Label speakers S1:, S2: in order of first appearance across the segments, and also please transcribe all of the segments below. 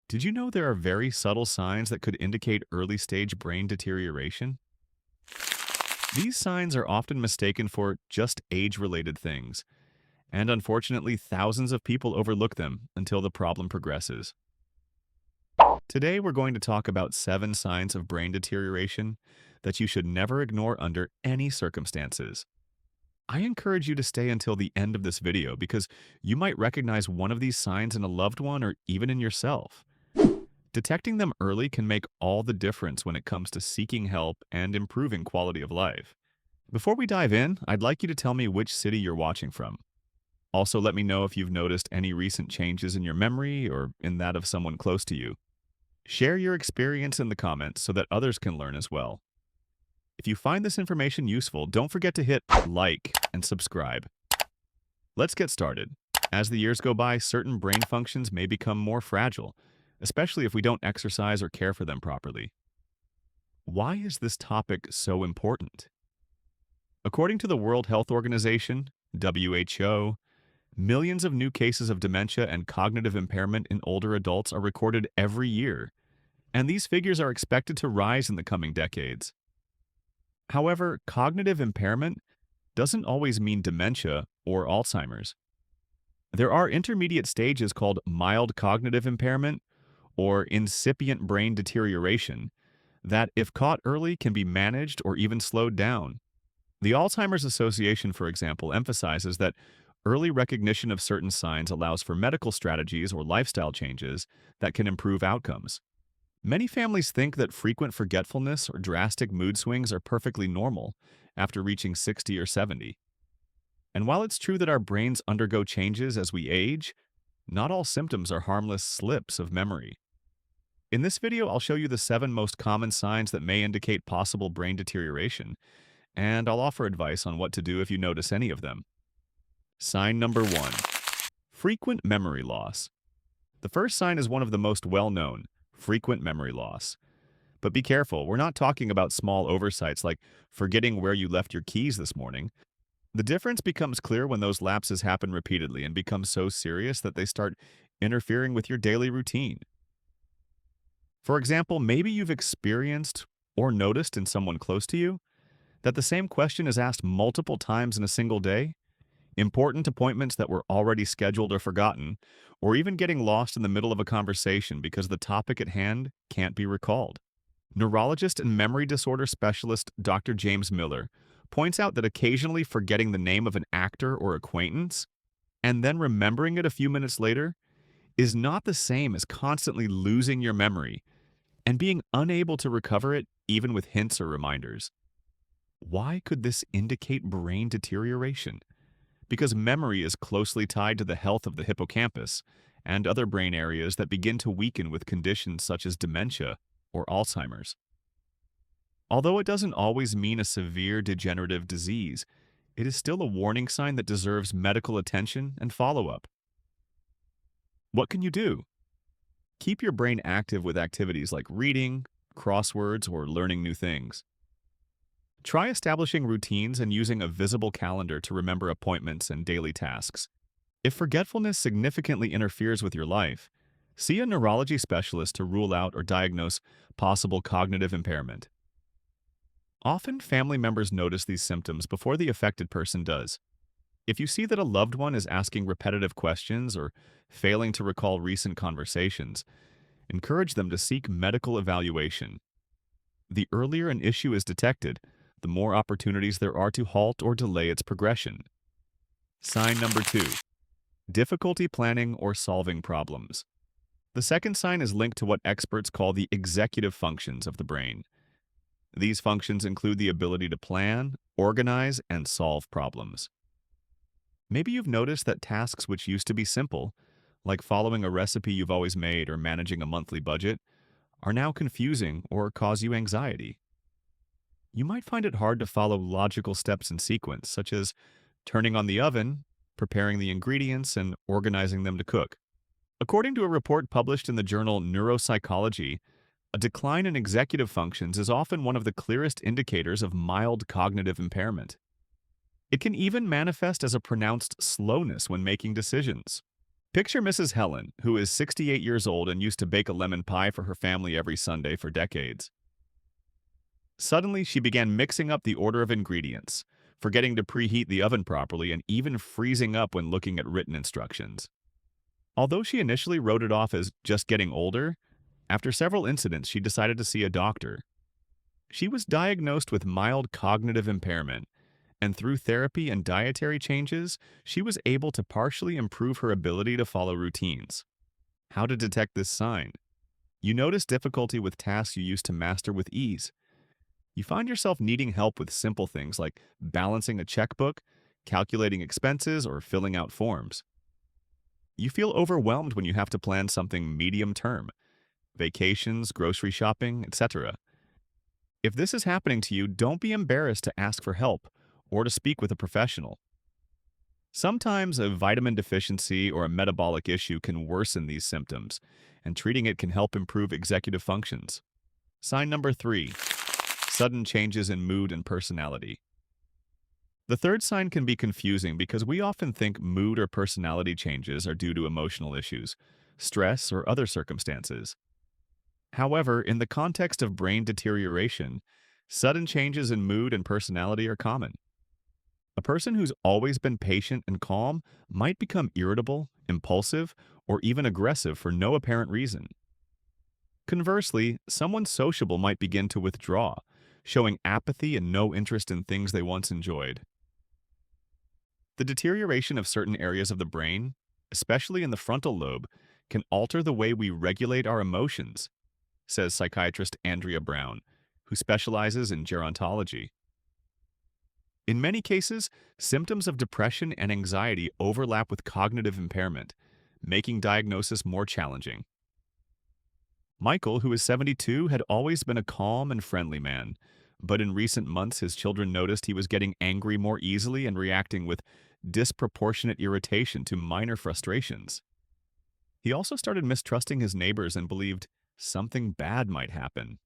S1: Did you know there are very subtle signs that could indicate early stage brain deterioration? These signs are often mistaken for just age-related things, and unfortunately, thousands of people overlook them until the problem progresses. Today, we're going to talk about 7 signs of brain deterioration that you should never ignore under any circumstances. I encourage you to stay until the end of this video because you might recognize one of these signs in a loved one or even in yourself. Detecting them early can make all the difference when it comes to seeking help and improving quality of life. Before we dive in, I'd like you to tell me which city you're watching from. Also, let me know if you've noticed any recent changes in your memory or in that of someone close to you. Share your experience in the comments so that others can learn as well. If you find this information useful, don't forget to hit like and subscribe. Let's get started. As the years go by, certain brain functions may become more fragile, especially if we don't exercise or care for them properly. Why is this topic so important? According to the World Health Organization, WHO, millions of new cases of dementia and cognitive impairment in older adults are recorded every year, and these figures are expected to rise in the coming decades. However, cognitive impairment doesn't always mean dementia or Alzheimer's. There are intermediate stages called mild cognitive impairment or incipient brain deterioration that, if caught early, can be managed or even slowed down. The Alzheimer's Association, for example, emphasizes that early recognition of certain signs allows for medical strategies or lifestyle changes that can improve outcomes. Many families think that frequent forgetfulness or drastic mood swings are perfectly normal after reaching 60 or 70. And while it's true that our brains undergo changes as we age, not all symptoms are harmless slips of memory. In this video, I'll show you the 7 most common signs that may indicate possible brain deterioration, and I'll offer advice on what to do if you notice any of them. Sign number 1. Frequent memory loss. The first sign is one of the most well-known: frequent memory loss. But be careful, we're not talking about small oversights like forgetting where you left your keys this morning. The difference becomes clear when those lapses happen repeatedly and become so serious that they start interfering with your daily routine. For example, maybe you've experienced or noticed in someone close to you that the same question is asked multiple times in a single day, important appointments that were already scheduled or forgotten, or even getting lost in the middle of a conversation because the topic at hand can't be recalled. Neurologist and memory disorder specialist Dr. James Miller points out that occasionally forgetting the name of an actor or acquaintance and then remembering it a few minutes later is not the same as constantly losing your memory and being unable to recover it even with hints or reminders. Why could this indicate brain deterioration? Because memory is closely tied to the health of the hippocampus and other brain areas that begin to weaken with conditions such as dementia or Alzheimer's. Although it doesn't always mean a severe degenerative disease, it is still a warning sign that deserves medical attention and follow-up. What can you do? Keep your brain active with activities like reading, crosswords, or learning new things. Try establishing routines and using a visible calendar to remember appointments and daily tasks. If forgetfulness significantly interferes with your life, see a neurology specialist to rule out or diagnose possible cognitive impairment. Often, family members notice these symptoms before the affected person does. If you see that a loved one is asking repetitive questions or failing to recall recent conversations, encourage them to seek medical evaluation. The earlier an issue is detected, the more opportunities there are to halt or delay its progression. Sign number 2. Difficulty planning or solving problems. The second sign is linked to what experts call the executive functions of the brain. These functions include the ability to plan, organize, and solve problems. Maybe you've noticed that tasks which used to be simple, like following a recipe you've always made or managing a monthly budget, are now confusing or cause you anxiety. You might find it hard to follow logical steps in sequence, such as turning on the oven, preparing the ingredients, and organizing them to cook. According to a report published in the journal Neuropsychology, a decline in executive functions is often one of the clearest indicators of mild cognitive impairment. It can even manifest as a pronounced slowness when making decisions. Picture Mrs. Helen, who is 68 years old and used to bake a lemon pie for her family every Sunday for decades. Suddenly, she began mixing up the order of ingredients, forgetting to preheat the oven properly and even freezing up when looking at written instructions. Although she initially wrote it off as just getting older, after several incidents she decided to see a doctor. She was diagnosed with mild cognitive impairment, and through therapy and dietary changes, she was able to partially improve her ability to follow routines. How to detect this sign? You notice difficulty with tasks you used to master with ease. You find yourself needing help with simple things like balancing a checkbook, calculating expenses, or filling out forms. You feel overwhelmed when you have to plan something medium term, vacations, grocery shopping, etc. If this is happening to you, don't be embarrassed to ask for help or to speak with a professional. Sometimes a vitamin deficiency or a metabolic issue can worsen these symptoms, and treating it can help improve executive functions. Sign number 3. Sudden changes in mood and personality. The third sign can be confusing because we often think mood or personality changes are due to emotional issues, stress, or other circumstances. However, in the context of brain deterioration, sudden changes in mood and personality are common. A person who's always been patient and calm might become irritable, impulsive, or even aggressive for no apparent reason. Conversely, someone sociable might begin to withdraw, showing apathy and no interest in things they once enjoyed. The deterioration of certain areas of the brain, especially in the frontal lobe, can alter the way we regulate our emotions, says psychiatrist Andrea Brown, who specializes in gerontology. In many cases, symptoms of depression and anxiety overlap with cognitive impairment, making diagnosis more challenging. Michael, who is 72, had always been a calm and friendly man, but in recent months his children noticed he was getting angry more easily and reacting with disproportionate irritation to minor frustrations. He also started mistrusting his neighbors and believed something bad might happen.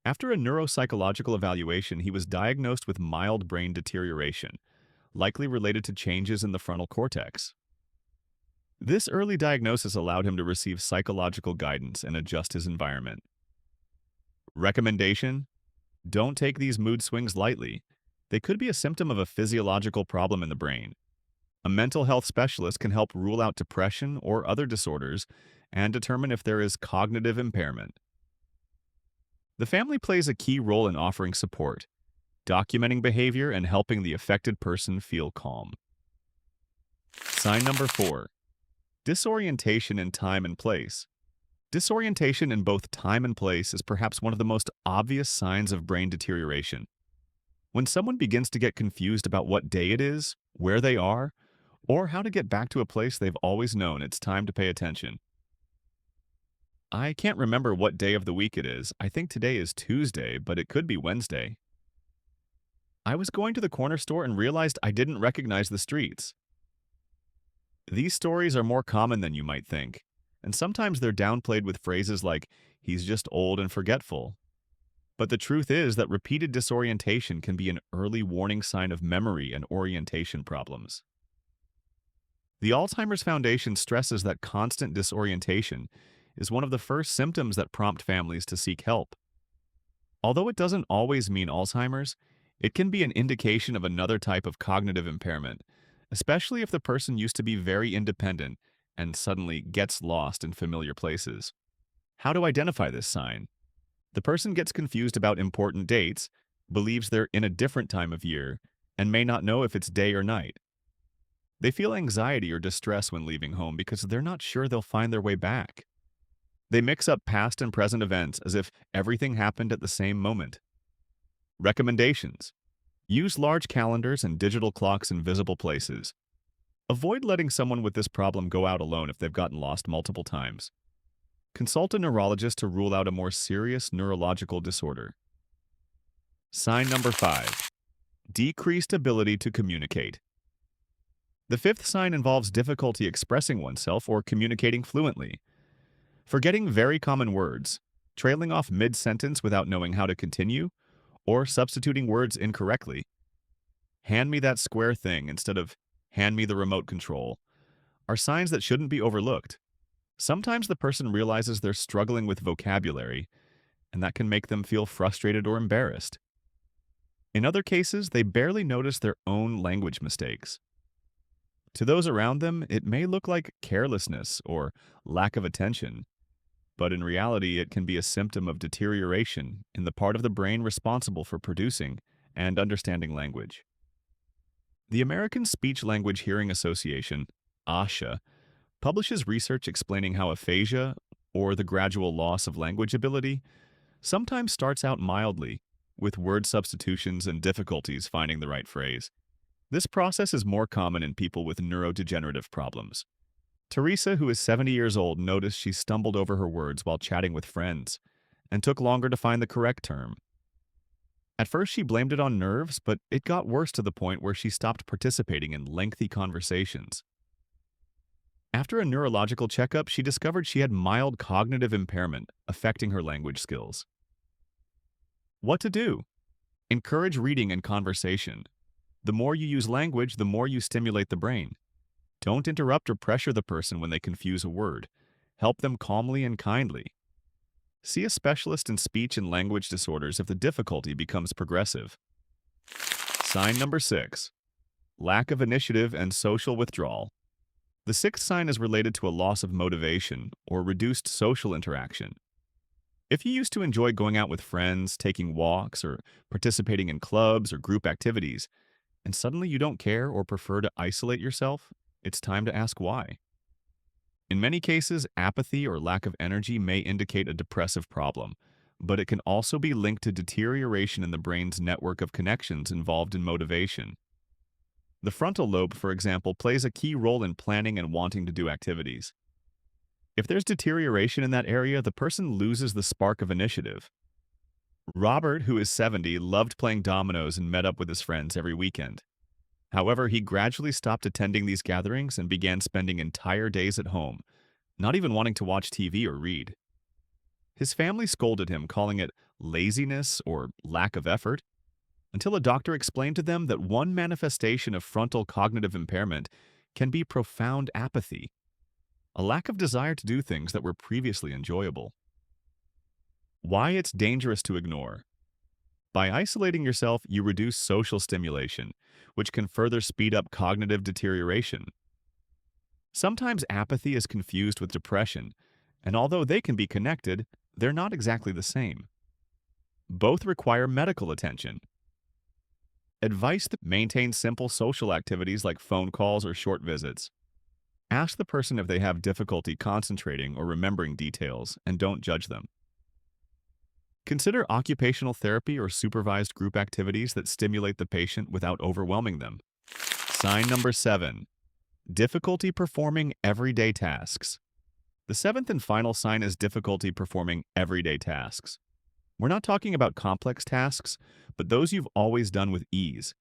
S1: After a neuropsychological evaluation, he was diagnosed with mild brain deterioration, likely related to changes in the frontal cortex. This early diagnosis allowed him to receive psychological guidance and adjust his environment. Recommendation: don't take these mood swings lightly. They could be a symptom of a physiological problem in the brain. A mental health specialist can help rule out depression or other disorders and determine if there is cognitive impairment. The family plays a key role in offering support, documenting behavior, and helping the affected person feel calm. Sign number 4. Disorientation in time and place. Disorientation in both time and place is perhaps one of the most obvious signs of brain deterioration. When someone begins to get confused about what day it is, where they are, or how to get back to a place they've always known, it's time to pay attention. I can't remember what day of the week it is. I think today is Tuesday, but it could be Wednesday. I was going to the corner store and realized I didn't recognize the streets. These stories are more common than you might think, and sometimes they're downplayed with phrases like, "he's just old and forgetful." But the truth is that repeated disorientation can be an early warning sign of memory and orientation problems. The Alzheimer's Foundation stresses that constant disorientation is one of the first symptoms that prompt families to seek help. Although it doesn't always mean Alzheimer's, it can be an indication of another type of cognitive impairment, especially if the person used to be very independent and suddenly gets lost in familiar places. How to identify this sign? The person gets confused about important dates, believes they're in a different time of year, and may not know if it's day or night. They feel anxiety or distress when leaving home because they're not sure they'll find their way back. They mix up past and present events as if everything happened at the same moment. Recommendations: use large calendars and digital clocks in visible places. Avoid letting someone with this problem go out alone if they've gotten lost multiple times. Consult a neurologist to rule out a more serious neurological disorder. Sign number 5. Decreased ability to communicate. The fifth sign involves difficulty expressing oneself or communicating fluently. Forgetting very common words, trailing off mid-sentence without knowing how to continue, or substituting words incorrectly. "Hand me that square thing" instead of "hand me the remote control" are are signs that shouldn't be overlooked. Sometimes the person realizes they're struggling with vocabulary, and that can make them feel frustrated or embarrassed. In other cases, they barely notice their own language mistakes. To those around them, it may look like carelessness or lack of attention, but in reality, it can be a symptom of deterioration in the part of the brain responsible for producing and understanding language. The American Speech Language Hearing Association, ASHA, publishes research explaining how aphasia, or the gradual loss of language ability, sometimes starts out mildly, with word substitutions and difficulties finding the right phrase. This process is more common in people with neurodegenerative problems. Teresa, who is 70 years old, noticed she stumbled over her words while chatting with friends and took longer to find the correct term. At first, she blamed it on nerves, but it got worse to the point where she stopped participating in lengthy conversations. After a neurological checkup, she discovered she had mild cognitive impairment affecting her language skills. What to do? Encourage reading and conversation. The more you use language, the more you stimulate the brain. Don't interrupt or pressure the person when they confuse a word. Help them calmly and kindly. See a specialist in speech and language disorders if the difficulty becomes progressive. Sign number 6. Lack of initiative and social withdrawal. The sixth sign is related to a loss of motivation or reduced social interaction. If you used to enjoy going out with friends, taking walks, or participating in clubs or group activities, and suddenly you don't care or prefer to isolate yourself, it's time to ask why. In many cases, apathy or lack of energy may indicate a depressive problem, but it can also be linked to deterioration in the brain's network of connections involved in motivation. The frontal lobe, for example, plays a key role in planning and wanting to do activities. If there's deterioration in that area, the person loses the spark of initiative. Robert, who is 70, loved playing dominoes and met up with his friends every weekend. However, he gradually stopped attending these gatherings and began spending entire days at home, not even wanting to watch TV or read. His family scolded him, calling it laziness or lack of effort, until a doctor explained to them that one manifestation of frontal cognitive impairment can be profound apathy, a lack of desire to do things that were previously enjoyable. Why it's dangerous to ignore. By isolating yourself, you reduce social stimulation, which can further speed up cognitive deterioration. Sometimes apathy is confused with depression, and although they can be connected, they're not exactly the same. Both require medical attention. Advice to maintain simple social activities like phone calls or short visits. Ask the person if they have difficulty concentrating or remembering details, and don't judge them. Consider occupational therapy or supervised group activities that stimulate the patient without overwhelming them. Sign number 7. Difficulty performing everyday tasks. The seventh and final sign is difficulty performing everyday tasks. We're not talking about complex tasks, but those you've always done with ease.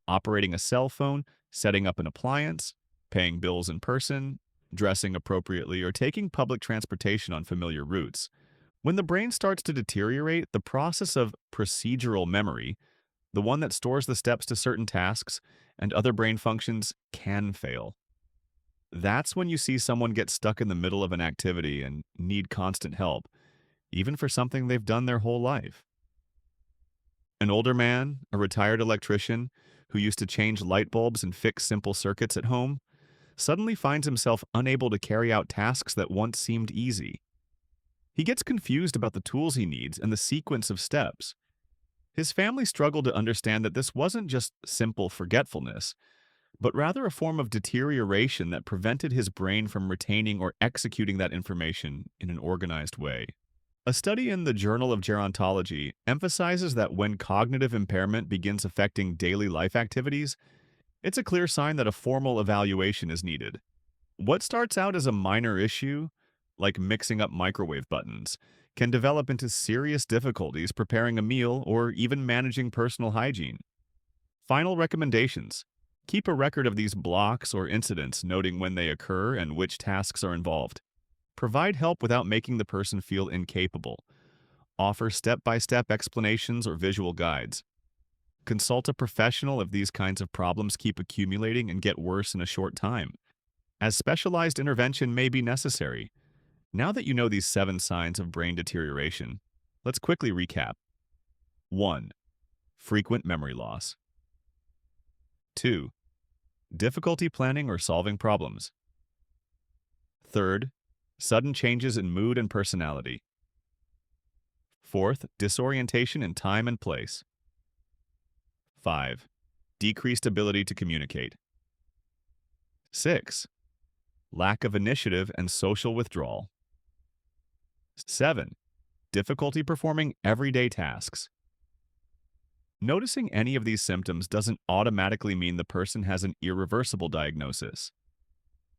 S1: Operating a cell phone, setting up an appliance, paying bills in person, dressing appropriately, or taking public transportation on familiar routes. When the brain starts to deteriorate, the process of procedural memory, the one that stores the steps to certain tasks and other brain functions, can fail. That's when you see someone get stuck in the middle of an activity and need constant help, even for something they've done their whole life. An older man, a retired electrician, who used to change light bulbs and fix simple circuits at home, suddenly finds himself unable to carry out tasks that once seemed easy. He gets confused about the tools he needs and the sequence of steps. His family struggled to understand that this wasn't just simple forgetfulness, but rather a form of deterioration that prevented his brain from retaining or executing that information in an organized way. A study in the Journal of Gerontology emphasizes that when cognitive impairment begins affecting daily life activities, it's a clear sign that a formal evaluation is needed. What starts out as a minor issue, like mixing up microwave buttons, can develop into serious difficulties preparing a meal or even managing personal hygiene. Final recommendations. Keep a record of these blocks or incidents, noting when they occur and which tasks are involved. Provide help without making the person feel incapable. Offer step-by-step explanations or visual guides. Consult a professional if these kinds of problems keep accumulating and get worse in a short time. as specialized intervention may be necessary. Now that you know these 7 signs of brain deterioration, let's quickly recap. 1. Frequent memory loss. 2. Difficulty planning or solving problems. Third, sudden changes in mood and personality. Fourth, disorientation in time and place. 5. Decreased ability to communicate. 6. Lack of initiative and social withdrawal. 7. Difficulty performing everyday tasks. Noticing any of these symptoms doesn't automatically mean the person has an irreversible diagnosis.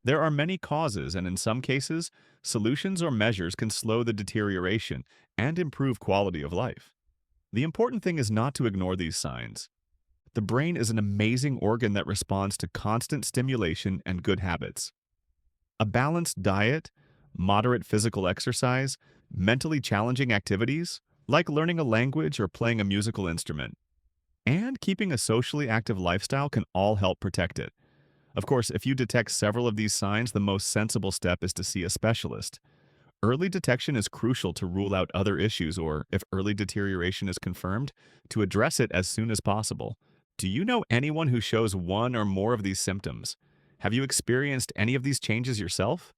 S1: There are many causes, and in some cases, solutions or measures can slow the deterioration and improve quality of life. The important thing is not to ignore these signs. The brain is an amazing organ that responds to constant stimulation and good habits. A balanced diet, moderate physical exercise, mentally challenging activities, like learning a language or playing a musical instrument, and keeping a socially active lifestyle can all help protect it. Of course, if you detect several of these signs, the most sensible step is to see a specialist. Early detection is crucial to rule out other issues or, if early deterioration is confirmed, to address it as soon as possible. Do you know anyone who shows one or more of these symptoms? Have you experienced any of these changes yourself?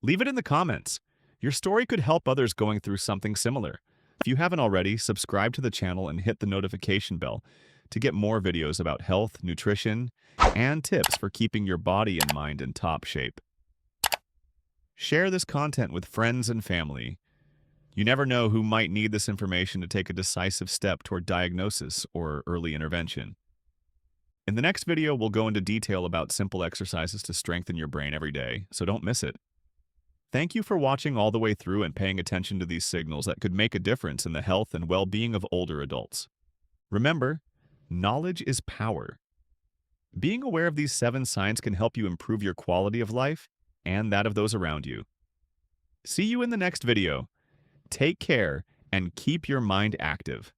S1: Leave it in the comments. Your story could help others going through something similar. If you haven't already, subscribe to the channel and hit the notification bell to get more videos about health, nutrition, and tips for keeping your body and mind in top shape. Share this content with friends and family. You never know who might need this information to take a decisive step toward diagnosis or early intervention. In the next video, we'll go into detail about simple exercises to strengthen your brain every day, so don't miss it. Thank you for watching all the way through and paying attention to these signals that could make a difference in the health and well-being of older adults. Remember, knowledge is power. Being aware of these 7 signs can help you improve your quality of life and that of those around you. See you in the next video. Take care and keep your mind active.